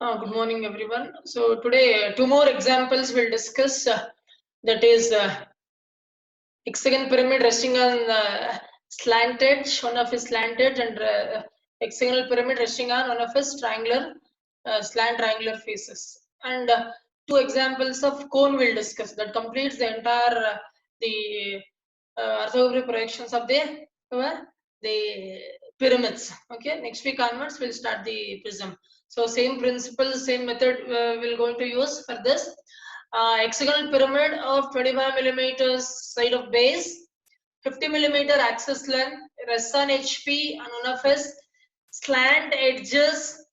Good morning, everyone. So today, two more examples we'll discuss. That is hexagon pyramid resting on slant edge, one of his slant edge, and hexagonal pyramid resting on one of his triangular, slant triangular faces. And two examples of cone we'll discuss. That completes the entire the orthographic projections of the pyramids. Okay. Next week onwards, we'll start the prism. So same principle, same method we're going to use for this. Hexagonal pyramid of 25 millimeters side of base, 50 millimeter axis length, rests on HP and one of his slant edges.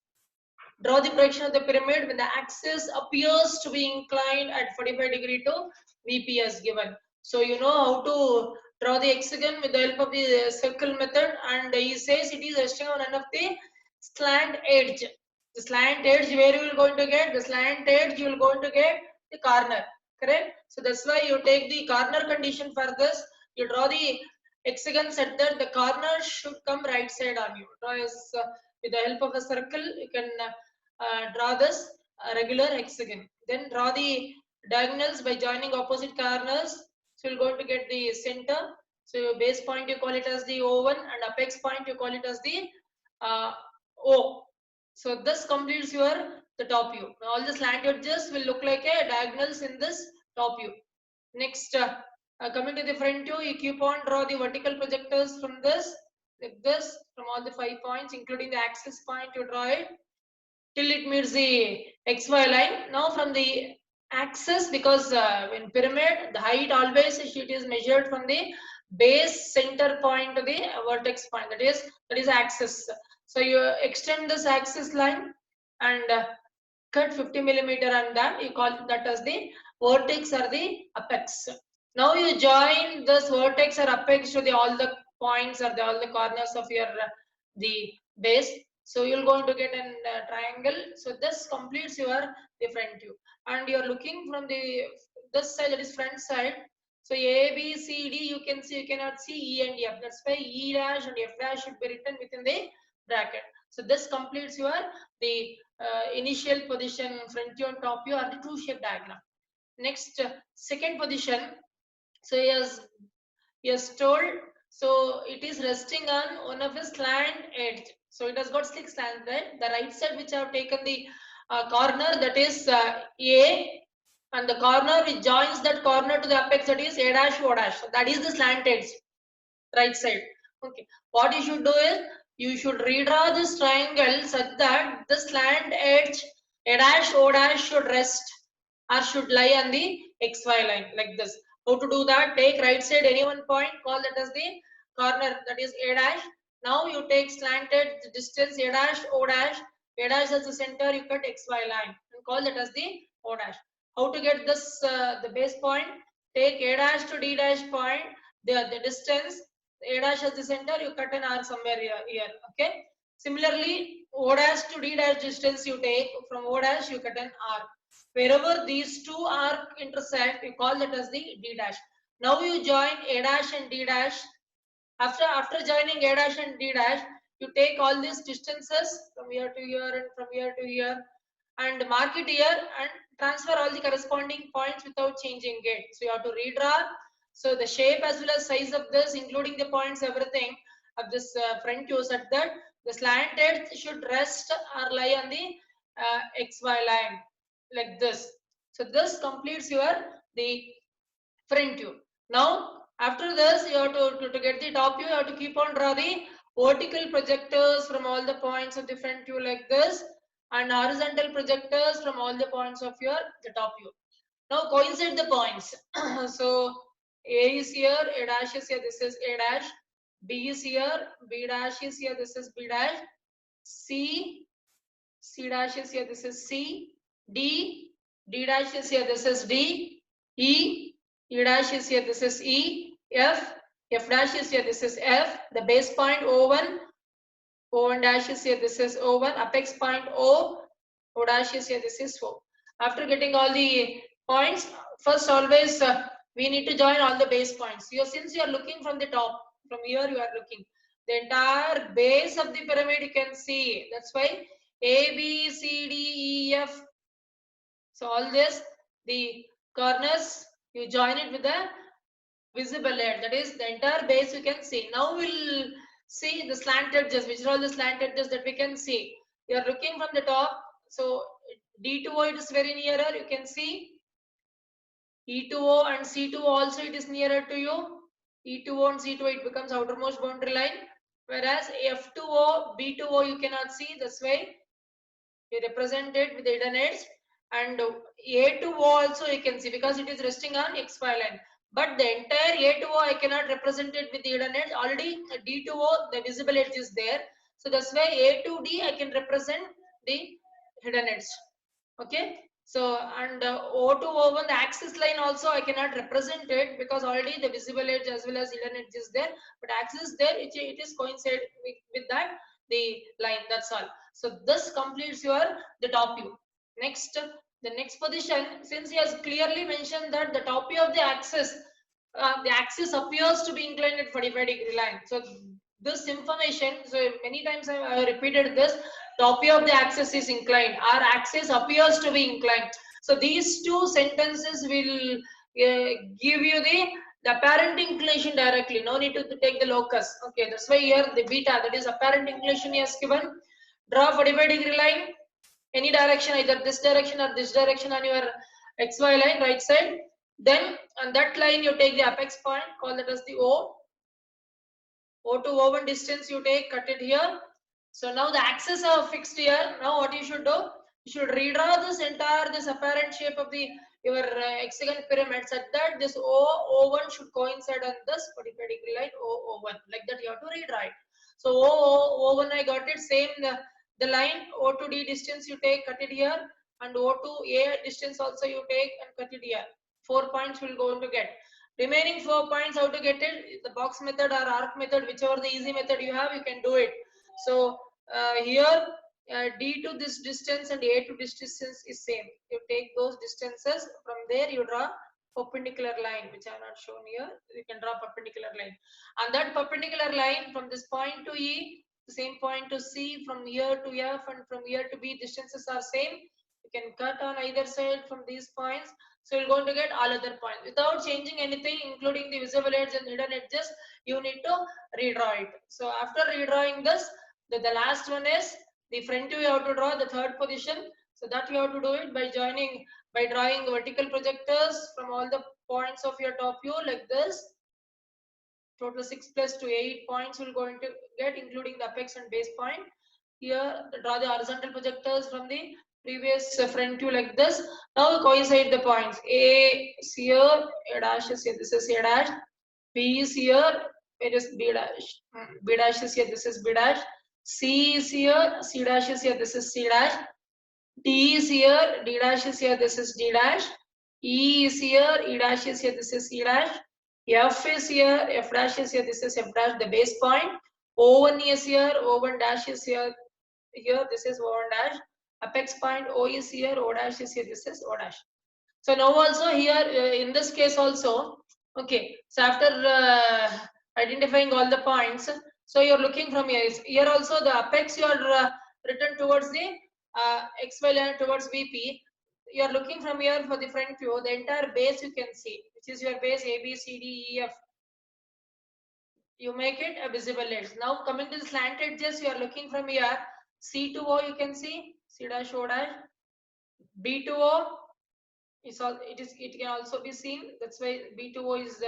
Draw the projection of the pyramid when the axis appears to be inclined at 45 degree to VP as given. So you know how to draw the hexagon with the help of the circle method, and he says it is resting on one of the slant edge. The slant edge, where you will going to get the slant edge, you will going to get the corner, correct? So that's why you take the corner condition for this. You draw the hexagon such that the corner should come right side on you. Draw with the help of a circle, you can draw this regular hexagon. Then draw the diagonals by joining opposite corners. So you're going to get the center. So your base point you call it as the O1 and apex point you call it as the O. So this completes your the top view. Now all the slant edges will look like a diagonals in this top view. Next, coming to the front view, you keep on draw the vertical projectors from this, like this, from all the 5 points, including the axis point. You draw it till it meets the XY line. Now from the axis, because in pyramid, the height always it is measured from the base center point to the vertex point. That is axis. So you extend this axis line and cut 50 millimeter on that. You call that as the vertex or the apex. Now you join this vertex or apex to the all the points or all the corners of your the base. So you're going to get an triangle. So this completes your the front view, and you're looking from the this side, that is front side. So A, B, C, D, you can see, you cannot see E and F. That's why E dash and F dash should be written within the bracket. So this completes your the initial position, front view and top view, or the true shape diagram. Next, second position. So he has told, so it is resting on one of his slant edge. So it has got 6 slants, right? The right side which I have taken the corner, that is A, and the corner which joins that corner to the apex, that is A dash O dash. So that is the slant edge, right side. Okay. What you should do is, you should redraw this triangle such that the slant edge A dash O dash should rest or should lie on the XY line like this. How to do that? Take right side any one point, call that as the corner, that is A dash. Now you take slanted distance A dash, O dash. A dash as the center, you cut XY line and call that as the O dash. How to get this the base point? Take A dash to D dash point, the distance, A dash as the center, you cut an R somewhere here. Okay. Similarly, O dash to D dash distance you take, from O dash you cut an R. Wherever these two are intersect, we call that as the D dash. Now you join A dash and D dash. After joining A dash and D dash, you take all these distances from here to here and from here to here and mark it here and transfer all the corresponding points without changing it. So you have to redraw. So the shape as well as size of this, including the points, everything of this front view, such that the slant edge should rest or lie on the XY line like this. So this completes your the front view. Now after this, you have to get the top view, you have to keep on draw the vertical projectors from all the points of the front view like this, and horizontal projectors from all the points of your the top view. Now coincide the points. So A is here, A dash is here, this is A dash. B is here, B dash is here, this is B dash. C dash is here, this is C. D dash is here, this is D. E dash is here, this is E. F dash is here, this is F. The base point O1 dash is here, this is O1. Apex point O dash is here, this is O. After getting all the points, first always we need to join all the base points. Since you are looking from the top, from here you are looking. The entire base of the pyramid you can see. That's why A, B, C, D, E, F. So all this, the corners, you join it with the visible edge. That is the entire base you can see. Now we'll see the slant edges, which are all the slant edges that we can see. You are looking from the top. So D2O, it is very nearer. You can see E2O and C2 also it is nearer to you. E2O and C2O, it becomes outermost boundary line. Whereas F2O, B2O, you cannot see. This way you represent it with the hidden edge. And A2O also you can see because it is resting on XY line. But the entire A2O I cannot represent it with the hidden edge. Already D2O, the visible edge is there. So that's why A2D I can represent the hidden edge. Okay. So and O2 O1, the axis line also I cannot represent it because already the visible edge as well as hidden edge is there. But axis there, it is coincide with that the line. That's all. So this completes your the top view. Next, the next position, since he has clearly mentioned that the top view of the axis appears to be inclined at 45-degree line. So this information, so many times I repeated this, top view of the axis is inclined. Our axis appears to be inclined. So these two sentences will give you the apparent inclination directly. No need to take the locus. Okay, that's why here the beta, that is apparent inclination, is given. Draw 45-degree line, any direction, either this direction or this direction on your XY line, right side. Then on that line you take the apex point, call that as the O. O to O1 distance you take, cut it here. So now the axes are fixed here. Now what you should do? You should redraw this apparent shape of the your hexagon pyramid such that this O1 should coincide on this 45-degree line O1. Like that you have to redraw it. So O1 I got it. Same the line O to D distance you take, cut it here, and O to A distance also you take and cut it here. 4 points will go to get. Remaining 4 points, how to get it? The box method or arc method, whichever the easy method you have, you can do it. So here D to this distance and A to this distance is same. You take those distances, from there you draw perpendicular line, which I have not shown here. You can draw perpendicular line. And that perpendicular line from this point to E, the same point to C, from here to F and from here to B, distances are same. You can cut on either side from these points. So you're going to get all other points without changing anything, including the visible edge and hidden edges. You need to redraw it. So after redrawing this, the last one is the front view. You have to draw the third position. So that you have to do it by drawing vertical projectors from all the points of your top view like this. Total 6 plus 2, 8 points will going to get, including the apex and base point. Here draw the horizontal projectors from the previous front view like this. Now coincide the points. A is here, A dash is here, this is A dash. B is here, it is B dash. B dash is here, this is B dash. C is here, C dash is here, this is C dash. D is here, D dash is here, this is D dash. E is here, E dash is here, this is E dash. F is here, F dash is here, this is F dash, the base point. O1 is here, O1 dash is here, this is O1 dash. Apex point O is here, O dash is here, this is O dash. So now also here in this case also, okay, so after identifying all the points, so you're looking from here. Here also the apex you are written towards the XY line towards VP. You are looking from here for the front view. The entire base you can see, which is your base A, B, C, D, E, F. You make it a visible edge. Now coming to the slant edges, you are looking from here. C to O you can see, C dash O dash. B to O it can also be seen. That's why B to O is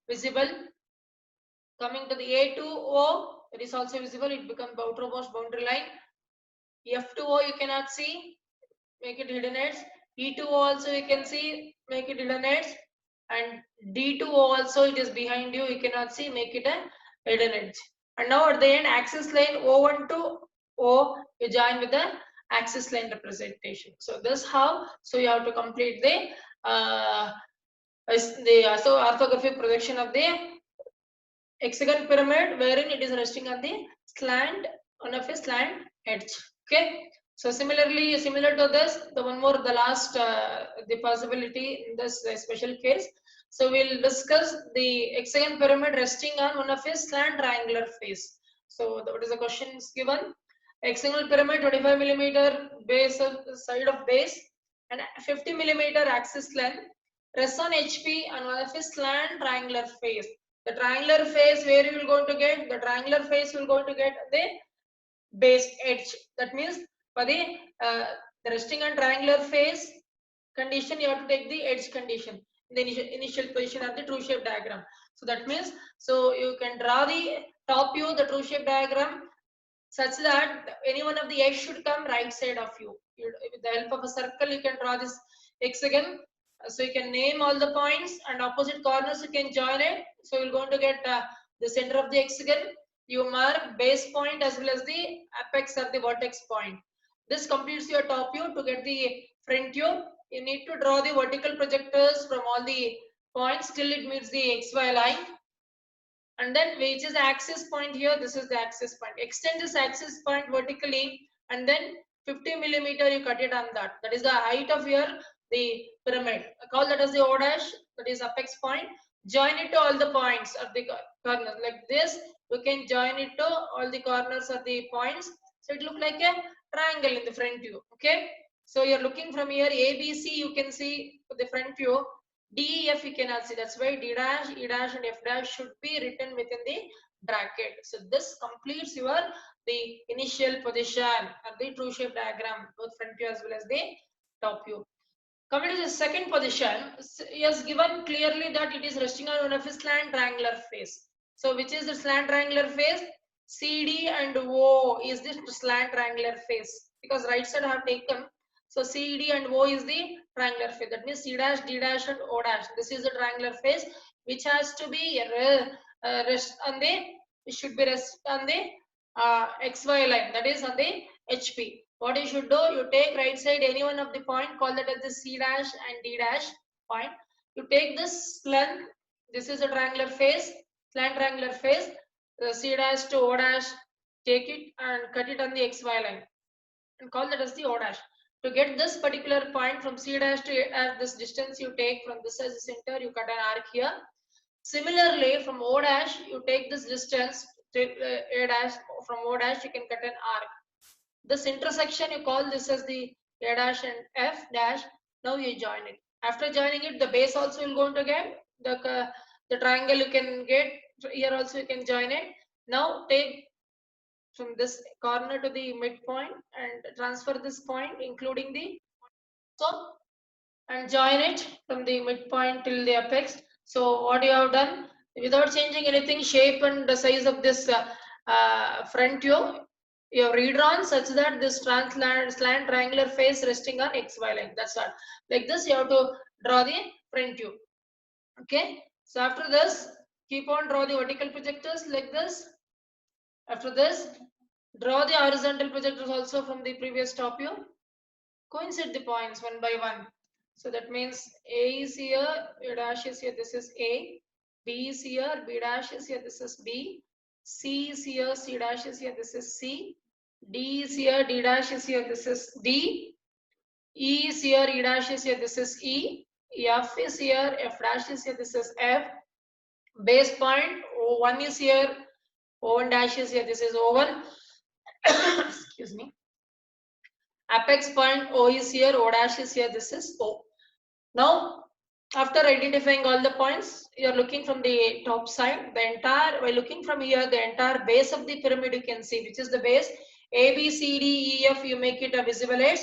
visible. Coming to the A to O, it is also visible. It becomes outermost boundary line. F to O you cannot see, make it hidden edge. E to O also you can see, make it hidden edge. And D to O also it is behind you, you cannot see, make it a hidden edge. And now at the end, axis line O1 to O, you join with the axis line representation. So this how, so you have to complete the orthographic projection of the hexagon pyramid, wherein it is resting on the slant, on of a slant edge. Okay. So similarly, similar to this, the last the possibility in this special case. So we'll discuss the hexagon pyramid resting on one of a slant triangular face. So what is the question is given? Hexagonal pyramid, 25 millimeter base of side of base and 50 millimeter axis length. Rests on HP and one of its slant triangular face. The triangular face, where you will going to get? The triangular face you will going to get the base edge. That means for the resting on triangular face condition, you have to take the edge condition in the initial position of the true shape diagram. So that means, so you can draw the top view, the true shape diagram, such that any one of the edge should come right side of you. With the help of a circle, you can draw this hexagon. So you can name all the points and opposite corners you can join it. So you're going to get the center of the hexagon. You mark base point as well as the apex or the vertex point. This completes your top view. To get the front view, you need to draw the vertical projectors from all the points till it meets the XY line. And then which is the axis point here, this is the axis point. Extend this axis point vertically and then 50 millimeter you cut it on that. That is the height of your the pyramid. I call that as the O dash, that is apex point. Join it to all the points of the corners like this. You can join it to all the corners of the points. So it look like a triangle in the front view. Okay. So you're looking from here ABC, you can see the front view. D, E, F you cannot see. That's why D dash, E dash and F dash should be written within the bracket. So this completes your the initial position of the true shape diagram, both front view as well as the top view. Coming to the second position, he has given clearly that it is resting on one of his slant triangular face. So which is the slant triangular face? CD and O is the slant triangular face, because right side I have taken. So CD and O is the triangular face. That means C dash, D dash and O dash. This is the triangular face which has to be rest on the, it should be rest on the XY line, that is on the HP. What you should do, you take right side any one of the point, call that as the C dash and D dash point. You take this length, this is a triangular face, slant triangular face, the C dash to O dash, take it and cut it on the XY line and call that as the O dash. To get this particular point from C dash to this distance you take from this as a center, you cut an arc here. Similarly, from O dash, you take this distance to A dash, from O dash you can cut an arc. This intersection you call this as the A dash and F dash. Now you join it. After joining it, the base also will go to get the triangle you can get here also you can join it. Now take from this corner to the midpoint and transfer this point including the so and join it from the midpoint till the apex. So what you have done without changing anything, shape and the size of this front view, you have redrawn such that this slant triangular face resting on XY line. That's all. Like this, you have to draw the front view. Okay. So after this, keep on draw the vertical projectors like this. After this, draw the horizontal projectors also from the previous top view. Coincide the points one by one. So that means A is here, A dash is here, this is A. B is here, B dash is here, this is B. C is here, C dash is here, this is C. D is here, D dash is here, this is D. E is here, E dash is here, this is E. F is here, F dash is here, this is F. Base point O1 is here, O1 dash is here, this is O1. Excuse me. Apex point O is here, O dash is here, this is O. Now, after identifying all the points, you are looking from the top side. The entire, by looking from here, the entire base of the pyramid you can see, which is the base. A, B, C, D, E, F, you make it a visible edge.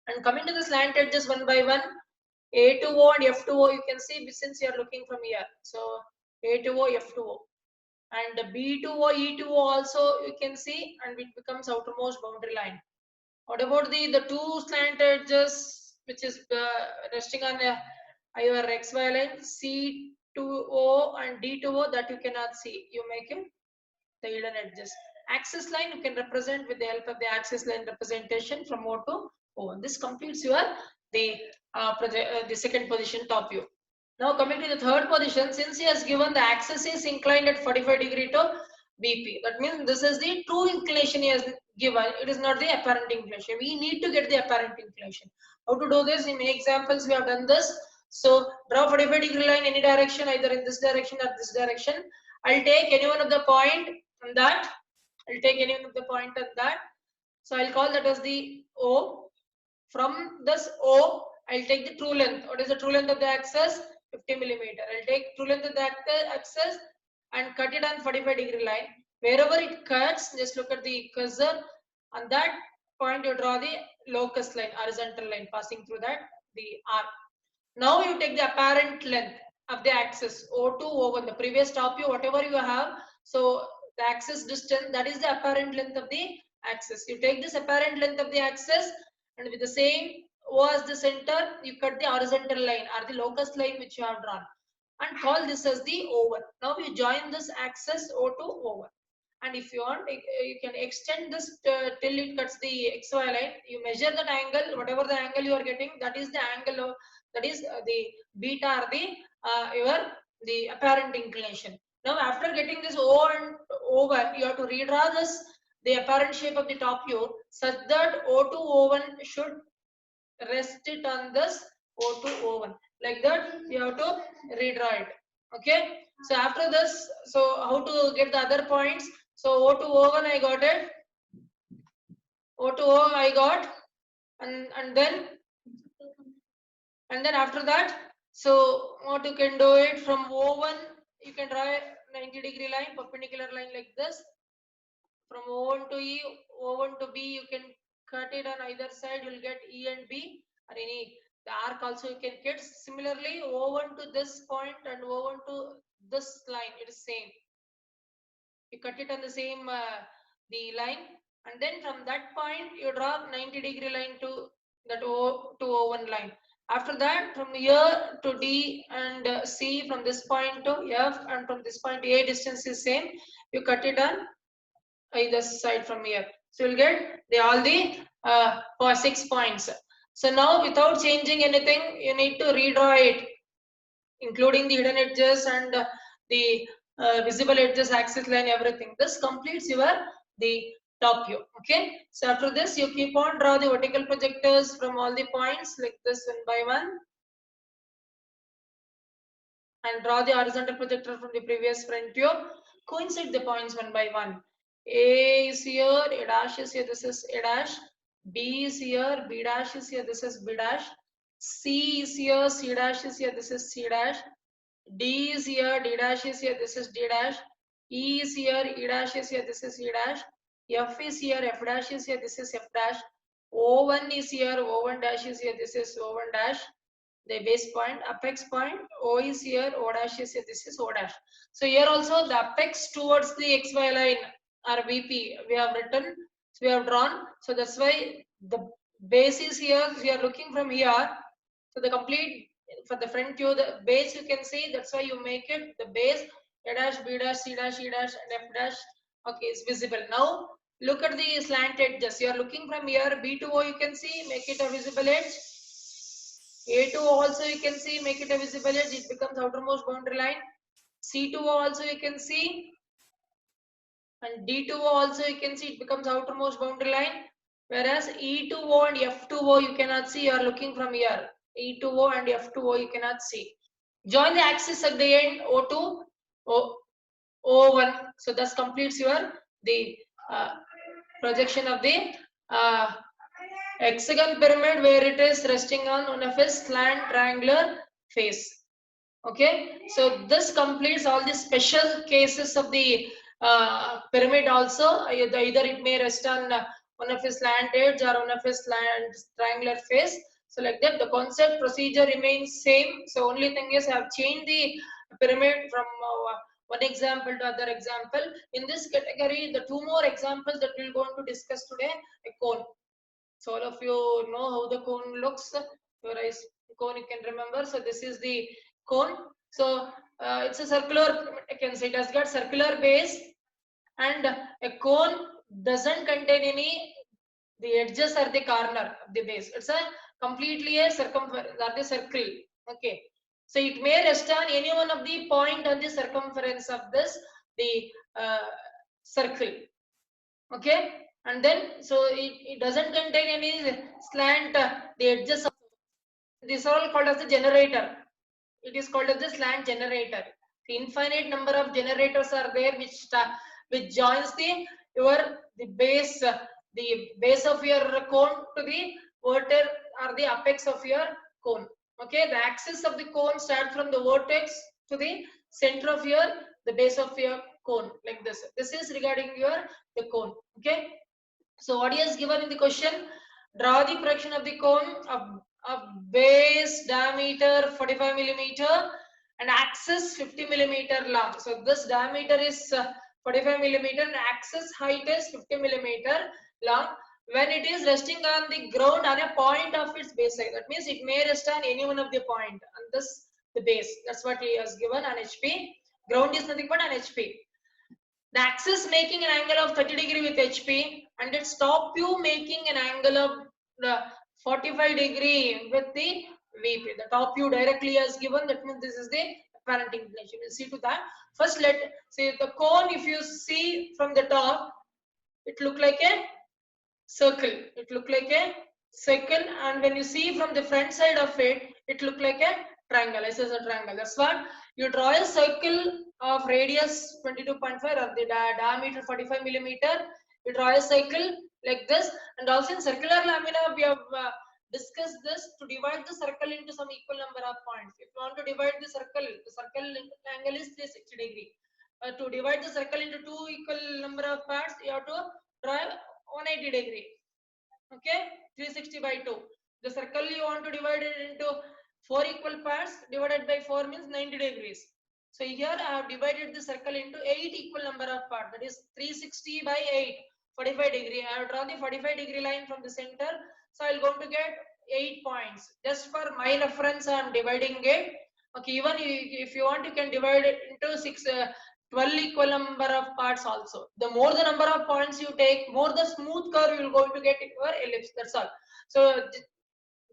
And coming to the slant edges one by one, A to O and F to O, you can see since you are looking from here. So, A to O, F to O. And B to O, E to O also you can see, and it becomes outermost boundary line. What about the two slant edges which is resting on your XY line, C to O and D to O, that you cannot see. You make it the hidden edges. Axis line you can represent with the help of the axis line representation from O to O. And this completes your the second position top view. Now coming to the third position, since he has given the axis is inclined at 45 degree to BP. That means this is the true inclination he has given. It is not the apparent inclination. We need to get the apparent inclination. How to do this? In many examples we have done this. So draw 45 degree line any direction, either in this direction or this direction. I'll take any one of the point on that. I'll take any one of the point on that. So I'll call that as the O. From this O, I'll take the true length. What is the true length of the axis? 50 millimeter. I'll take true length of the axis and cut it on 45-degree line. Wherever it cuts, just look at the cursor. On that point, you draw the locus line, horizontal line passing through that, the arc. Now you take the apparent length of the axis O2, O1, the previous top view, whatever you have. So the axis distance, that is the apparent length of the axis. You take this apparent length of the axis, and with the same O as the center, you cut the horizontal line or the locus line which you have drawn, and call this as the O1. Now you join this axis O2, O1. And if you want, you can extend this till it cuts the XY line. You measure that angle, whatever the angle you are getting, that is the angle of, that is the beta or the apparent inclination. Now after getting this O and O1, you have to redraw this, the apparent shape of the top view, such that O2, O1 should rest it on this O2, O1. Like that, you have to redraw it. Okay. So after this, so how to get the other points? So O2, O1 I got it. O2, O I got, and then after that, so what you can do it from O1, you can draw a 90-degree line, perpendicular line like this. From O1 to E, O1 to B, you can cut it on either side. You will get E and B, or any the arc also you can get. Similarly, O1 to this point and O1 to this line, it is same. You cut it on the same the line, and then from that point you draw 90-degree line to that O to O1 line. After that, from here to D and C, from this point to F, and from this point to A, distance is same. You cut it on either side from here. So you'll get all the 6 points. So now without changing anything, you need to redraw it, including the hidden edges and the visible edges, axis line, everything. This completes your the top view. Okay. So after this, you keep on draw the vertical projectors from all the points like this one by one, and draw the horizontal projector from the previous front view. Coincide the points one by one. A is here, A dash is here, this is A dash. B is here, B dash is here, this is B dash. C is here, C dash is here, this is C dash. D is here, D dash is here, this is D dash. E is here, E dash is here, this is E dash. F is here, F dash is here, this is F dash. O1 is here, O1 dash is here, this is O1 dash. The base point, apex point, O is here, O dash is here, this is O dash. So here also the apex towards the XY line or VP we have written, so we have drawn. So that's why the base is here. We are looking from here. So the complete, for the front view, the base you can see, that's why you make it the base. A dash, B dash, C dash, E dash, and F dash. Okay, is visible. Now look at the slant edges. You are looking from here, B to O you can see, make it a visible edge. A to O also you can see, make it a visible edge, it becomes outermost boundary line. C to O also you can see, and D to O also you can see, it becomes outermost boundary line. Whereas E to O and F to O you cannot see, you are looking from here. E to O and F to O you cannot see. Join the axis at the end, O to O1. So this completes your the projection of the hexagon pyramid, where it is resting on one of its slant triangular face. Okay, so this completes all the special cases of the pyramid also. Either it may rest on one of its slant edge or one of its slant triangular face. So like that, the concept procedure remains same. So only thing is I have changed the pyramid from one example to other example. In this category, the two more examples that we're going to discuss today, a cone. So all of you know how the cone looks. Your eyes cone you can remember. So this is the cone. So it's a circular, I can say it has got circular base, and a cone doesn't contain any the edges or the corner of the base. It's a completely a circumference or the circle. Okay. So it may rest on any one of the point on the circumference of this the circle. Okay. And then so it doesn't contain any slant the edges of, these are all called as the generator. It is called as the slant generator. The infinite number of generators are there which joins the base the base of your cone to the vertex or the apex of your cone. Okay, the axis of the cone starts from the vertex to the center of your the base of your cone, like this. This is regarding your the cone. Okay, so what is given in the question? Draw the projection of the cone of base diameter 45 millimeter and axis 50 millimeter long. So this diameter is 45 millimeter and axis height is 50 millimeter long. When it is resting on the ground on a point of its base side, that means it may rest on any one of the point on this the base. That's what he has given on HP. Ground is nothing but an HP. The axis making an angle of 30 degree with HP and its top view making an angle of the 45 degree with the VP. The top view directly as given, that means this is the apparent inclination. We'll see to that. First, let say the cone, if you see from the top, it look like a circle. It look like a circle, and when you see from the front side of it, it look like a triangle. This is a triangle. That's what you draw a circle of radius 22.5 or the diameter 45 millimeter. You draw a circle like this, and also in circular lamina we have discussed this to divide the circle into some equal number of points. If you want to divide the circle angle is 360 degree. To divide the circle into two equal number of parts, you have to draw 180 degree. Okay, 360 by 2. The circle you want to divide it into 4 equal parts, divided by 4 means 90 degrees. So here I have divided the circle into 8 equal number of parts, that is 360 by 8, 45 degree. I have drawn the 45 degree line from the center, so I will going to get 8 points. Just for my reference I am dividing it. Okay, even if you want, you can divide it into 12 equal number of parts also. The more the number of points you take, more the smooth curve you will going to get in your ellipse. That's all. So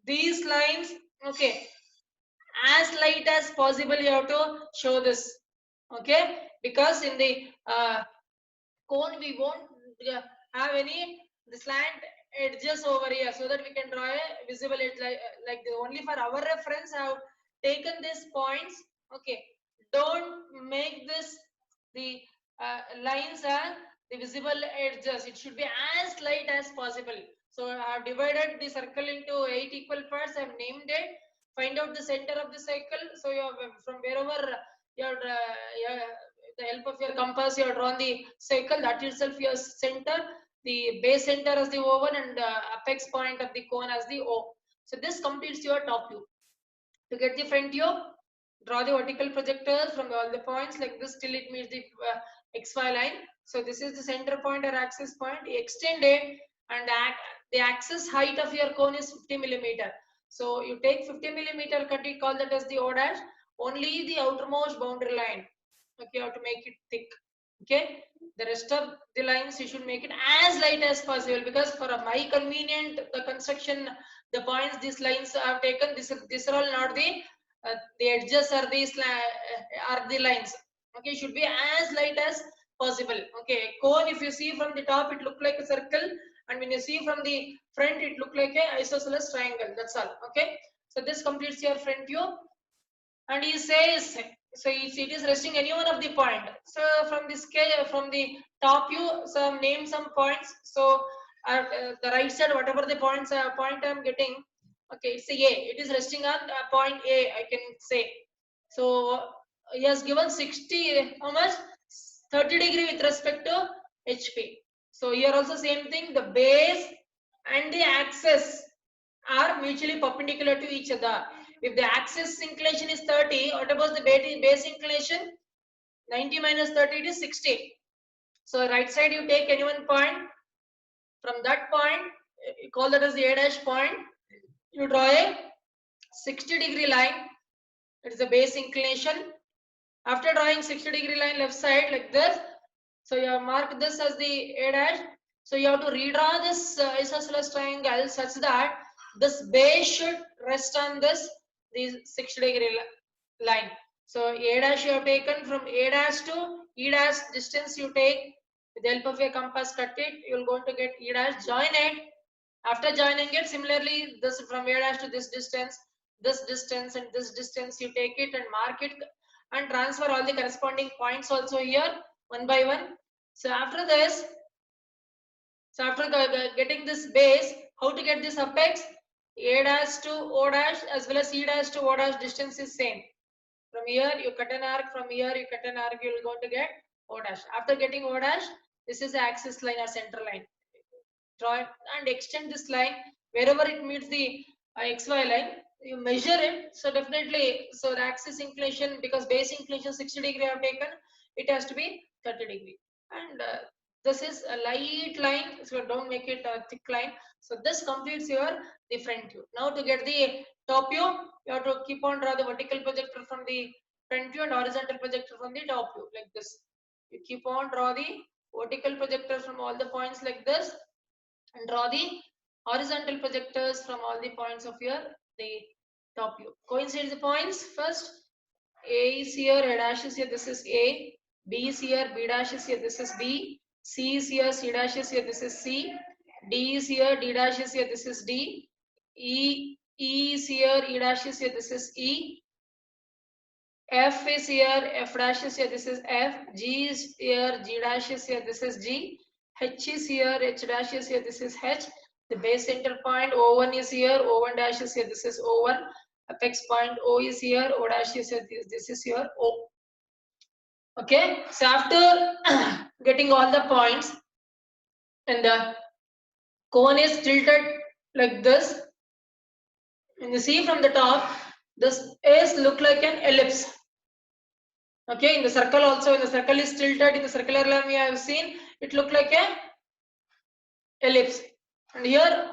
these lines, okay, as light as possible you have to show this. Okay, because in the cone we won't have any the slant edges over here, so that we can draw a visible edge like this. Only for our reference I have taken these points. Okay, don't make this the lines are the visible edges. It should be as light as possible. So I have divided the circle into 8 equal parts. I have named it. Find out the center of the circle. So you have, from wherever your the help of your compass, you have drawn the circle. That itself your center. The base center as the O1 and apex point of the cone as the O. So this completes your top view. To get the front view, draw the vertical projectors from all the points like this till it meets the XY line. So this is the center point or axis point. Extend it, and the axis height of your cone is 50 millimeter. So you take 50 millimeter cut, you call that as the O dash. Only the outermost boundary line. Okay, you have to make it thick. Okay, the rest of the lines you should make it as light as possible, because for my convenient the construction, the points these lines I have taken, this are all not the edges or these are the lines. Okay, should be as light as possible. Okay, cone, if you see from the top it look like a circle, and when you see from the front it look like a isosceles triangle. That's all. Okay, so this completes your front view. And he says, so if it is resting any one of the point, so from the scale, from the top view, so name some points. So at the right side, whatever the points point I am getting, okay, it's a A. It is resting on point A, I can say. So he has given 60, how much? 30 degree with respect to HP. So here also same thing, the base and the axis are mutually perpendicular to each other. If the axis inclination is 30, what about the base inclination? 90 minus 30, it is 60. So right side you take any one point. From that point, you call that as the A dash point. You draw a 60 degree line. It is the base inclination. After drawing 60 degree line left side like this, so you have marked this as the A dash. So you have to redraw this isosceles triangle such that this base should rest on this 60 degree line. So A dash you have taken from A dash to E dash distance you take with the help of a compass, cut it, you will going to get E dash, join it. After joining it, similarly this from A dash to this distance and this distance you take it and mark it and transfer all the corresponding points also here one by one. So after this, So after getting this base, how to get this apex? A dash to O dash as well as C dash to O dash distance is same. From here you cut an arc, from here you cut an arc, you will going to get O dash. After getting O dash, this is the axis line or center line. Draw it and extend this line wherever it meets the XY line. You measure it. So definitely, so the axis inclination, because base inclination 60 degree I have taken, it has to be 30 degree. And this is a light line, so don't make it a thick line. So this completes your the front view. Now to get the top view, you have to keep on draw the vertical projector from the front view and horizontal projector from the top view, like this. You keep on draw the vertical projector from all the points like this, and draw the horizontal projectors from all the points of your the top view. Coincide the points. First, A is here, A dash is here, this is A. B is here, B dash is here, this is B. C is here, C dash is here, this is C. D is here, D dash is here, this is D. E is here, E dash is here, this is E. F is here, F dash is here, this is F. G is here, G dash is here, this is G. H is here, H dash is here, this is H. The base center point O1 is here, O1 dash is here, this is O1. Apex point O is here, O dash is here, this is your O. Okay, so after getting all the points and the cone is tilted like this, and you see from the top, this is look like an ellipse. Okay, in the circle also, when the circle is tilted in the circular line we have seen, it look like a ellipse. And here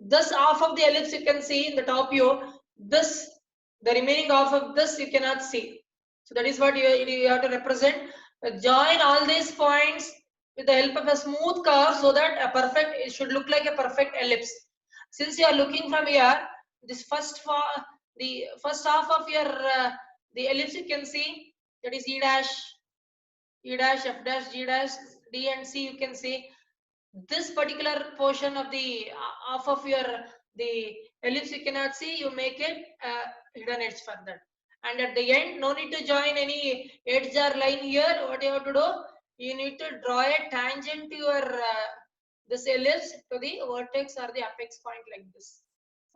this half of the ellipse you can see in the top view, this the remaining half of this you cannot see. So that is what you have to represent. Join all these points with the help of a smooth curve so that it should look like a perfect ellipse. Since you are looking from here, this the first half of your the ellipse you can see, that is E dash, F dash, G dash, D and C. You can see this particular portion of the half of your the ellipse you cannot see. You make it hidden edge for that. And at the end, no need to join any edge or line here. What you have to do? You need to draw a tangent to your this ellipse to the vertex or the apex point like this.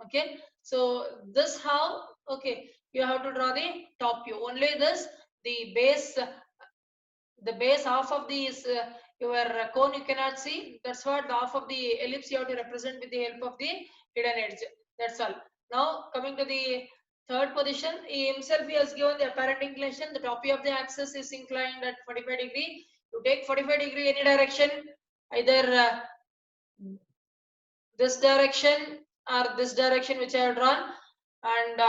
Okay, so this how, okay, you have to draw the top view. Only this, the base half of these your cone you cannot see. That's what the half of the ellipse you have to represent with the help of the hidden edge. That's all. Now coming to the third position, he himself he has given the apparent inclination. The top view of the axis is inclined at 45 degree. You take 45 degree any direction, either this direction or this direction which I have drawn, and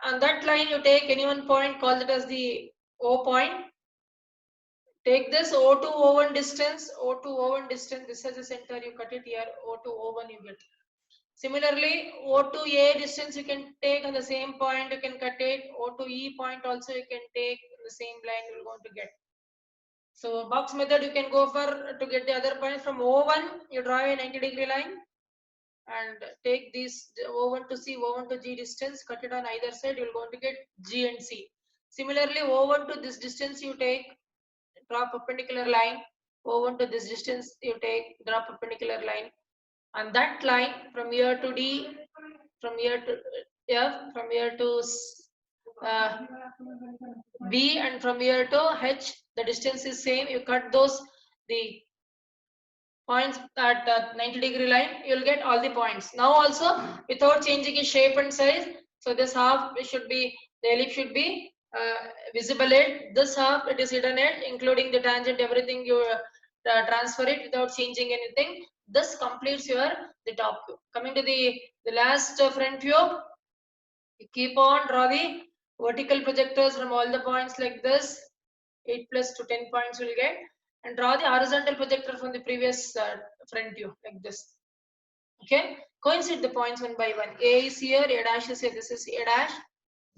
on that line you take any one point, call it as the O point. Take this O2 O1 distance, O2 O1 distance, this is the center, you cut it here, O2 O1 you get. Similarly, O2 A distance you can take on the same point, you can cut it. O2 E point also you can take on the same line, you are going to get. So box method you can go for to get the other point. From O1 you draw a 90 degree line and take these O1 to C, O1 to G distance, cut it on either side, you are going to get G and C. Similarly, O1 to this distance you take, draw perpendicular line. O1 to this distance you take, draw perpendicular line. On that line from here to D, from here to F, from here to B, and from here to H, the distance is same. You cut the points at 90 degree line, you will get all the points. Now also without changing its shape and size, so this half should be, the ellipse should be visible edge. This half it is hidden edge, including the tangent, everything you transfer it without changing anything. This completes your the top view. Coming to the last front view, you keep on draw the vertical projectors from all the points like this. 8 plus to 10 points will get, and draw the horizontal projector from the previous front view like this. Okay, coincide the points one by one. A is here, A dash is here, this is A dash.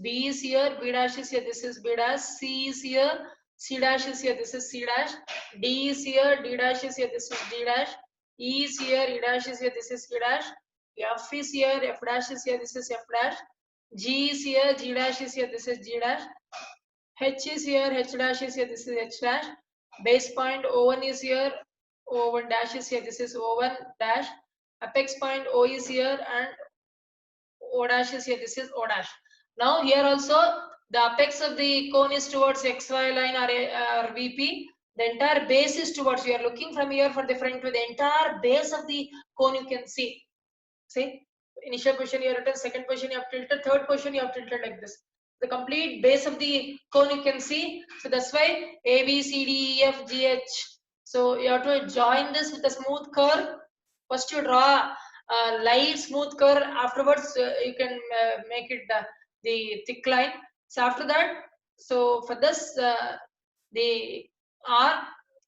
B is here, B dash is here, this is B dash. C is here, C dash is here, this is C dash. D is here, D dash is here, this is D dash. E is here, E dash is here, this is E dash. F is here, F dash is here, this is F dash. G is here, G dash is here, this is G dash. H is here, H dash is here, this is H dash. Base point O1 is here, O1 dash is here. This is O1 dash. Apex point O is here and O dash is here. This is O dash. Now here also the apex of the cone is towards XY line or VP. The entire base is towards. You are looking from here for the front view. The entire base of the cone you can see. See, initial position you have written, second position you have tilted, third position you have tilted like this. The complete base of the cone you can see. So that's why A, B, C, D, E, F, G, H. So you have to join this with a smooth curve. First you draw a light smooth curve. Afterwards you can make it the thick line. So after that, so for this the R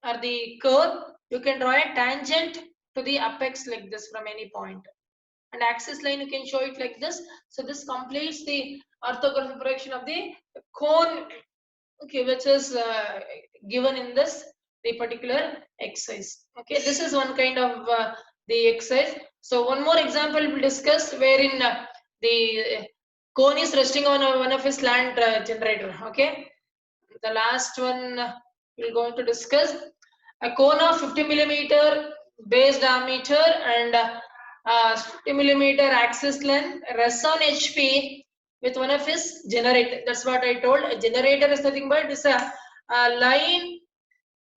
or the curve, you can draw a tangent to the apex like this from any point. And axis line you can show it like this. So this completes the orthographic projection of the cone, okay, which is given in this the particular exercise. Okay, this is one kind of the exercise. So one more example we'll discuss wherein the cone is resting on one of his slant generator. Okay, the last one we're going to discuss. A cone of 50 millimeter base diameter and 50 millimeter axis length rests on HP with one of his generator. That's what I told. A generator is nothing but it's a line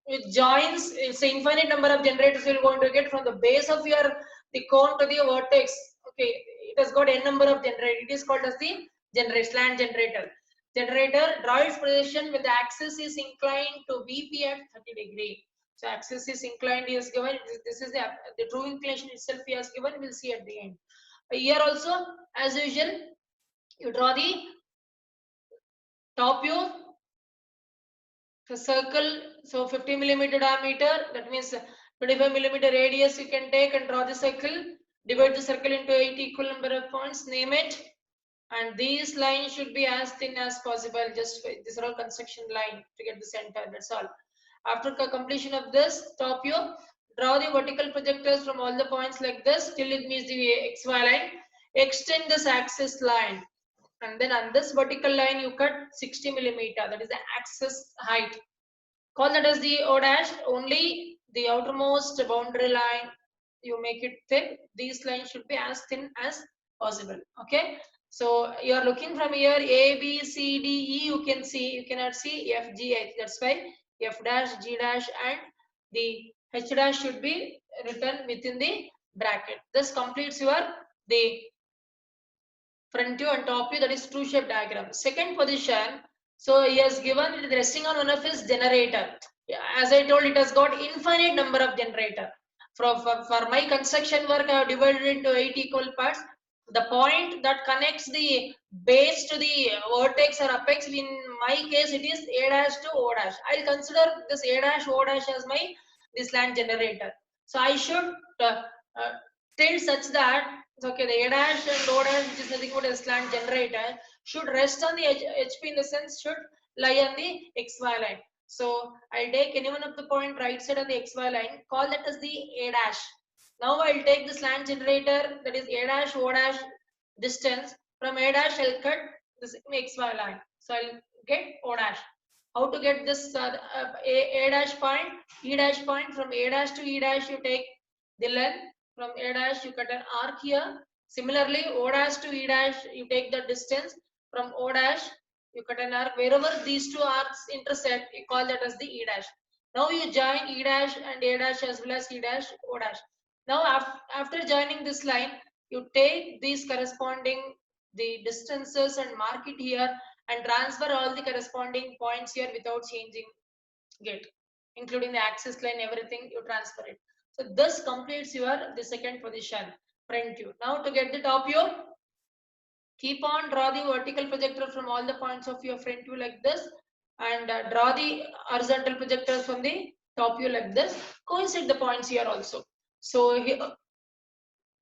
with joins. It's an infinite number of generators you're going to get from the base of your the cone to the vertex. Okay, it has got n number of generators. It is called as the slant generator. Draw its position when the axis is inclined to VP at 30 degree. So axis is inclined, he has given. This is the true inclination itself he has given. We'll see at the end. Here also, as usual, you draw the top view. The circle, so 50 millimeter diameter, that means 25 millimeter radius you can take and draw the circle. Divide the circle into 8 equal number of points. Name it. And these lines should be as thin as possible. Just these are all construction line to get the center. That's all. After completion of this top view, draw the vertical projectors from all the points like this till it meets the XY line. Extend this axis line, and then on this vertical line you cut 60 millimeter. That is the axis height. Call that as the O dash. Only the outermost boundary line you make it thick. These lines should be as thin as possible. Okay. So you are looking from here A, B, C, D, E. You can see, you cannot see F, G, H. That's why F dash, G dash, and the H dash should be written within the bracket. This completes your the front view and top view. That is true shape diagram. Second position. So he has given it resting on one of his generator. As I told, it has got infinite number of generator. For my construction work, I have divided it into 8 equal parts. The point that connects the base to the vertex or apex, in my case it is A dash to O dash. I'll consider this A dash O dash as my slant generator. So I should tilt such that okay, the A dash and O dash, which is nothing but a slant generator, should rest on the HP, in the sense should lie on the XY line. So I'll take any one of the point right side on the XY line, call that as the A dash. Now I'll take the slant generator, that is A dash O dash distance. From A dash I'll cut this XY line. So I'll get O dash. How to get this A dash point, E dash point? From A dash to E dash you take the length. From A dash you cut an arc here. Similarly, O dash to E dash you take the distance. From O dash you cut an arc. Wherever these two arcs intersect, you call that as the E dash. Now you join E dash and A dash as well as E dash, O dash. Now after joining this line, you take these corresponding the distances and mark it here and transfer all the corresponding points here without changing it, including the axis line, everything you transfer it. So this completes your the second position, front view. Now to get the top view, keep on draw the vertical projector from all the points of your front view like this, and draw the horizontal projectors from the top view like this. Coincide the points here also. So here,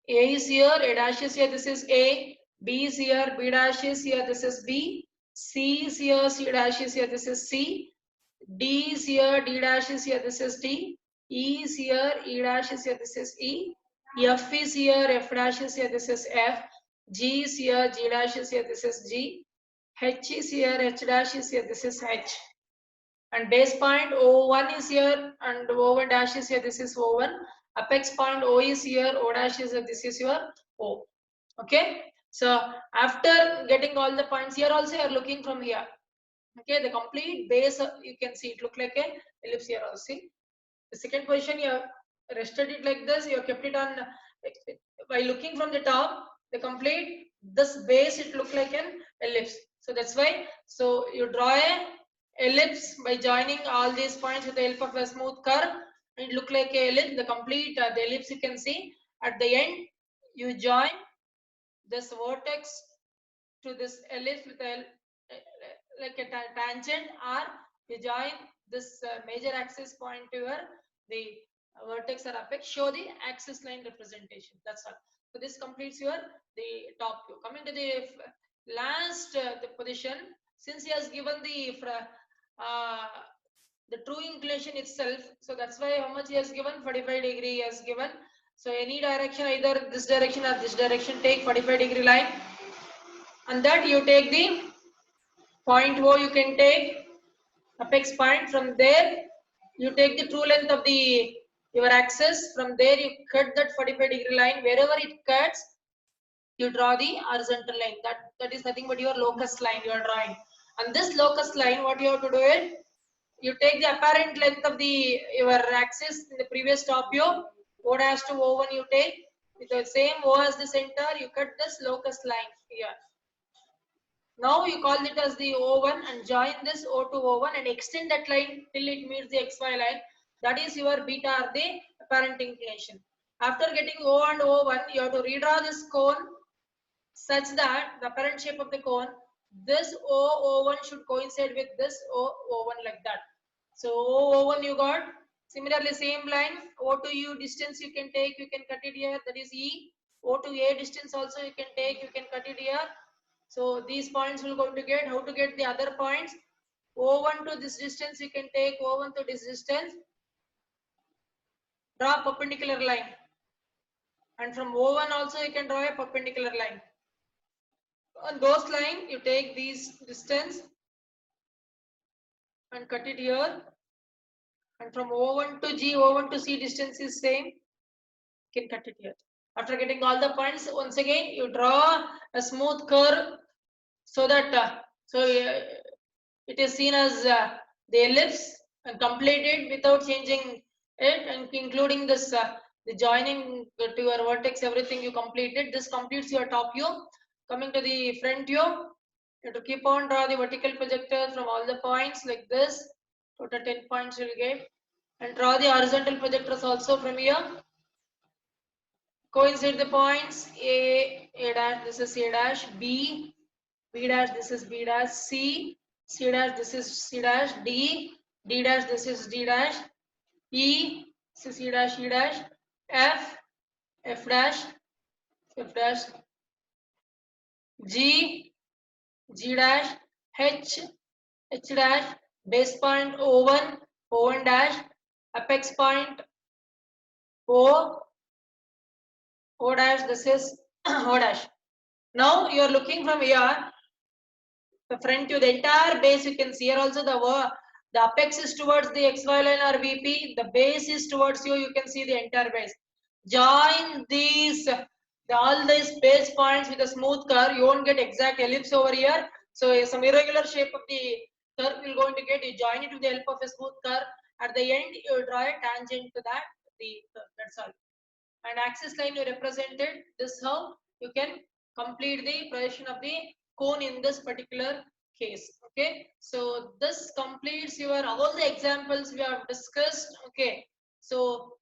A is here, A dash is here, this is A. B is here, B dash is here, this is B. C is here, C dash is here, this is C. D is here, D dash is here, this is D. E is here, E dash is here, this is E. F is here, F dash is here, this is F. G is here, G dash is here, this is G. H is here, H dash is here, this is H. and base point O1 is here and O1 dash is here. This is O1. Apex point O is here. O dash is here. This is your O. Okay. So after getting all the points here, also you are looking from here. Okay, the complete base you can see it look like a ellipse here also. See, the second position you have rested it like this. You have kept it on by looking from the top. The complete this base it look like an ellipse. So that's why. So you draw a ellipse by joining all these points with the help of a smooth curve. It look like a ellipse. The complete the ellipse you can see at the end. You join this vertex to this ellipse with a like a tangent, or you join this major axis point to your the vertex or apex. Show the axis line representation. That's all. So this completes your the top view. Coming to the last the position, since he has given the true inclination itself, so that's why how much he has given, 45 degree he has given. So any direction, either this direction or this direction, take 45-degree line, and that you take the point O, you can take apex point. From there you take the true length of the your axis. From there you cut that 45-degree line. Wherever it cuts, you draw the horizontal line. That is nothing but your locus line you are drawing. And this locus line, what you have to do is, you take the apparent length of the your axis in the previous top view. O dash to O1 you take with the same O as the center. You cut this locus line here. Now you call it as the O1 and join this O to O1 and extend that line till it meets the XY line. That is your beta or the apparent inclination. After getting O and O1, you have to redraw this cone such that the apparent shape of the cone, this O1 should coincide with this O1 like that. So O1 you got. Similarly, same line, O to U distance you can take, you can cut it here, that is E. O to A distance also you can take, you can cut it here. So these points will going to get. How to get the other points? O1 to this distance you can take, O1 to this distance. Draw a perpendicular line. And from O1 also you can draw a perpendicular line. On those line you take these distance and cut it here. And from O1 to G, O1 to C distance is same. You can cut it here. After getting all the points, once again you draw a smooth curve so that it is seen as the ellipse and completed without changing it, and including this the joining to your vertex, everything you completed. This completes your top view. Coming to the front view, you have to keep on draw the vertical projector from all the points like this. Total 10 points you will get, and draw the horizontal projectors also from here. Coincide the points A dash, this is A dash, B dash, this is B dash, C dash, this is C dash, D dash, this is D dash, E, this is E dash, E dash, F dash, G dash, H dash, base point O1 dash, apex point O dash, this is O dash. Now you are looking from here, the front to the entire base you can see here also the apex is towards the XY line or VP, the base is towards you can see the entire base. Join these, all these base points with a smooth curve, you won't get exact ellipse over here. So some irregular shape of the curve you're going to get, you join it with the help of a smooth curve. At the end, you draw a tangent to that, the curve, that's all. And axis line you represented, this how you can complete the projection of the cone in this particular case. Okay, so this completes your all the examples we have discussed. Okay, so